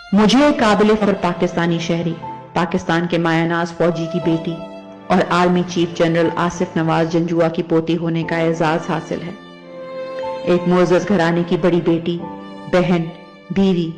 مجھے قابل فخر پاکستانی شہری، پاکستان کے مایہ ناز فوجی کی بیٹی اور آرمی چیف جنرل آصف نواز جنجوعہ کی پوتی ہونے کا اعزاز حاصل ہے۔ ایک معزز گھرانے کی بڑی بیٹی، بہن، بیوی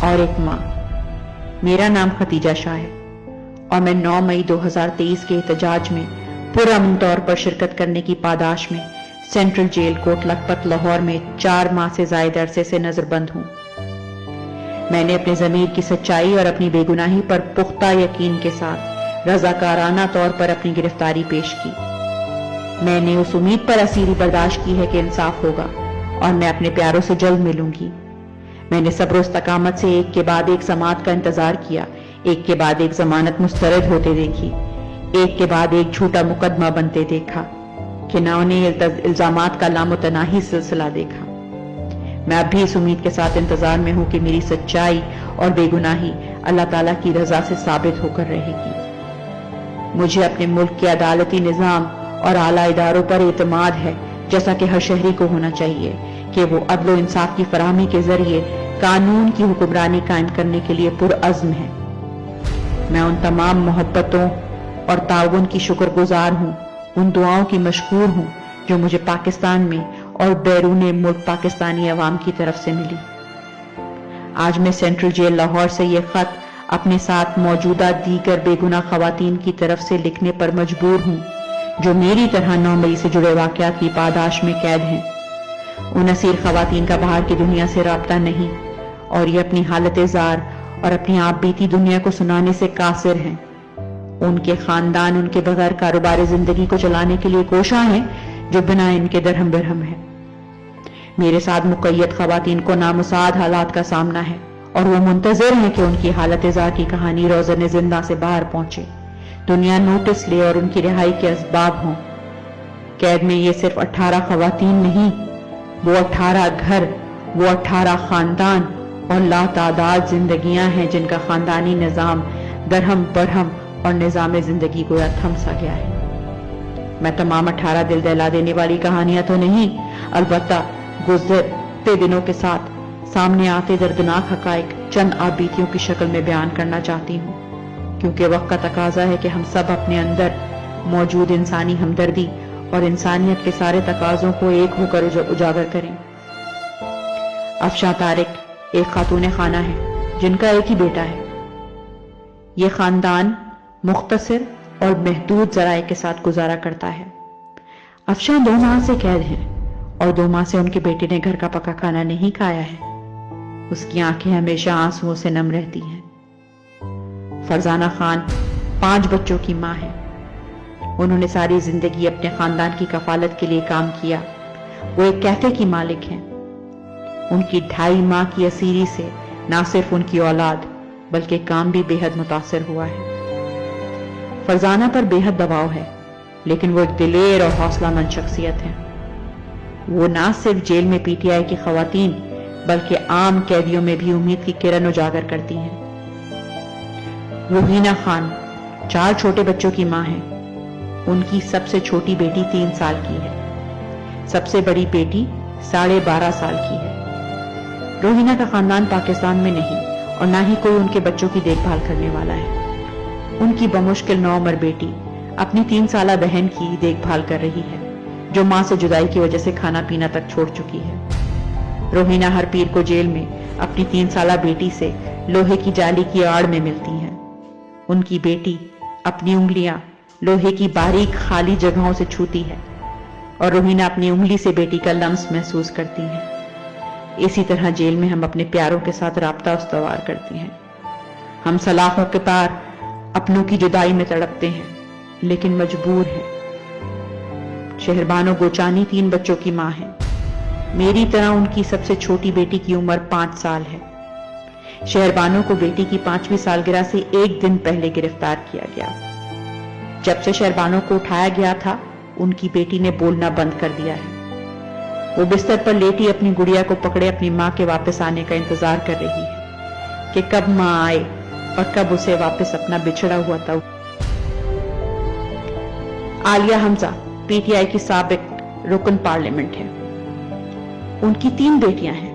اور ایک ماں۔ میرا نام ختیجہ شاہ ہے اور میں 9 مئی 2023 کے احتجاج میں پرامن طور پر شرکت کرنے کی پاداش میں سینٹرل جیل کوٹ لکھپت لاہور میں 4 ماہ سے زائد عرصے سے نظر بند ہوں۔ میں نے اپنے ضمیر کی سچائی اور اپنی بے گناہی پر پختہ یقین کے ساتھ رضاکارانہ طور پر اپنی گرفتاری پیش کی۔ میں نے اس امید پر اسیری برداشت کی ہے کہ انصاف ہوگا اور میں اپنے پیاروں سے جلد ملوں گی۔ میں نے صبر و استقامت سے ایک کے بعد ایک سماعت کا انتظار کیا، ایک کے بعد ایک ضمانت مسترد ہوتے دیکھی، ایک کے بعد ایک جھوٹا مقدمہ بنتے دیکھا، کناؤنے الزامات کا لامتناہی سلسلہ دیکھا۔ میں اب بھی اس امید کے ساتھ انتظار میں ہوں کہ میری سچائی اور بے گناہی اللہ تعالیٰ کی رضا سے ثابت ہو کر رہے گی۔ مجھے اپنے ملک کے عدالتی نظام اور اعلیٰ اداروں پر اعتماد ہے، جیسا کہ ہر شہری کو ہونا چاہیے، کہ وہ عدل و انصاف کی فراہمی کے ذریعے قانون کی حکمرانی قائم کرنے کے لیے پرعزم ہے۔ میں ان تمام محبتوں اور تعاون کی شکر گزار ہوں، ان دعاؤں کی مشکور ہوں جو مجھے پاکستان میں اور بیرون ملک پاکستانی عوام کی طرف سے ملی۔ آج میں سینٹرل جیل لاہور سے یہ خط اپنے ساتھ موجودہ دیگر بے گناہ خواتین کی طرف سے لکھنے پر مجبور ہوں جو میری طرح 9 مئی سے جڑے واقعات کی پاداش میں قید ہیں۔ ان اسیر خواتین کا باہر کی دنیا سے رابطہ نہیں اور یہ اپنی حالت زار اور اپنی آپ بیتی دنیا کو سنانے سے قاصر ہیں۔ ان کے خاندان ان کے بغیر کاروبار زندگی کو چلانے کے لیے کوشاں ہیں جو بنا ان کے درہم برہم ہے۔ میرے ساتھ مقید خواتین کو نامساعد حالات کا سامنا ہے اور وہ منتظر ہیں کہ ان کی حالت زار کی کہانی روزن زندہ سے باہر پہنچے، دنیا نوٹس لے اور ان کی رہائی کے اسباب ہوں۔ قید میں یہ صرف 18 خواتین نہیں، وہ 18 گھر، وہ 18 خاندان اور لاتعداد زندگیاں ہیں جن کا خاندانی نظام درہم برہم اور نظام زندگی گویا تھم سا گیا ہے۔ میں تمام 18 دل دہلا دینے والی کہانیاں تو نہیں، البتہ گزرتے دنوں کے ساتھ سامنے آتے دردناک حقائق چند آبیتیوں کی شکل میں بیان کرنا چاہتی ہوں، کیونکہ وقت کا تقاضا ہے کہ ہم سب اپنے اندر موجود انسانی ہمدردی اور انسانیت کے سارے تقاضوں کو ایک ہو کر اجاگر کریں۔ افشاں طارق ایک خاتون خانہ ہے جن کا ایک ہی بیٹا ہے۔ یہ خاندان مختصر اور محدود ذرائع کے ساتھ گزارا کرتا ہے۔ افشاں 2 ماہ سے قید ہیں اور 2 ماہ سے ان کے بیٹے نے گھر کا پکا کھانا نہیں کھایا ہے۔ اس کی آنکھیں ہمیشہ آنسوؤں سے نم رہتی ہیں۔ فرزانہ خان 5 بچوں کی ماں ہے۔ انہوں نے ساری زندگی اپنے خاندان کی کفالت کے لیے کام کیا۔ وہ ایک کیفے کی مالک ہیں۔ ان کی 2.5 ماہ کی اسیری سے نہ صرف ان کی اولاد بلکہ کام بھی بے حد متاثر ہوا ہے۔ فرزانہ پر بے حد دباؤ ہے، لیکن وہ ایک دلیر اور حوصلہ مند شخصیت ہے۔ وہ نہ صرف جیل میں پی ٹی آئی کی خواتین بلکہ عام قیدیوں میں بھی امید کی کرن اجاگر کرتی ہیں۔ روحینہ خان 4 چھوٹے بچوں کی ماں ہے۔ ان کی سب سے چھوٹی بیٹی 3 سال کی ہے، سب سے بڑی بیٹی 12.5 سال کی ہے۔ روحینہ کا خاندان پاکستان میں نہیں اور نہ ہی کوئی ان کے بچوں کی دیکھ بھال کرنے والا ہے۔ ان کی بمشکل 9 عمر بیٹی اپنی 3 سالہ بہن کی دیکھ بھال کر رہی ہے جو ماں سے جدائی کی وجہ سے کھانا پینا تک چھوڑ چکی ہے۔ روحینہ ہر پیر کو جیل میں اپنی 3 سالہ بیٹی سے لوہے کی جالی کی آڑ میں ملتی ہیں۔ ان کی بیٹی اپنی انگلیاں لوہے کی باریک خالی جگہوں سے چھوتی ہے اور روحینہ اپنی انگلی سے بیٹی کا لمس محسوس کرتی ہیں۔ اسی طرح جیل میں ہم اپنے پیاروں کے ساتھ رابطہ استوار کرتے ہیں۔ ہم سلاخوں کے پار اپنوں کی جدائی میں تڑپتے ہیں لیکن مجبور ہیں۔ شہربانو گوچانی 3 بچوں کی ماں ہے۔ میری طرح ان کی سب سے چھوٹی بیٹی کی عمر 5 سال ہے۔ شہربانو کو بیٹی کی 5ویں سالگرہ سے 1 دن پہلے گرفتار کیا گیا۔ جب سے شہربانو کو اٹھایا گیا تھا ان کی بیٹی نے بولنا بند کر دیا ہے۔ وہ بستر پر لیٹی اپنی گڑیا کو پکڑے اپنی ماں کے واپس آنے کا انتظار کر رہی ہے کہ کب ماں آئے اور کب اسے واپس اپنا بچھڑا ہوا تھا۔ عالیہ حمزہ پی ٹی آئی کی سابق رکن پارلیمنٹ ہے۔ ان کی 3 بیٹیاں ہیں،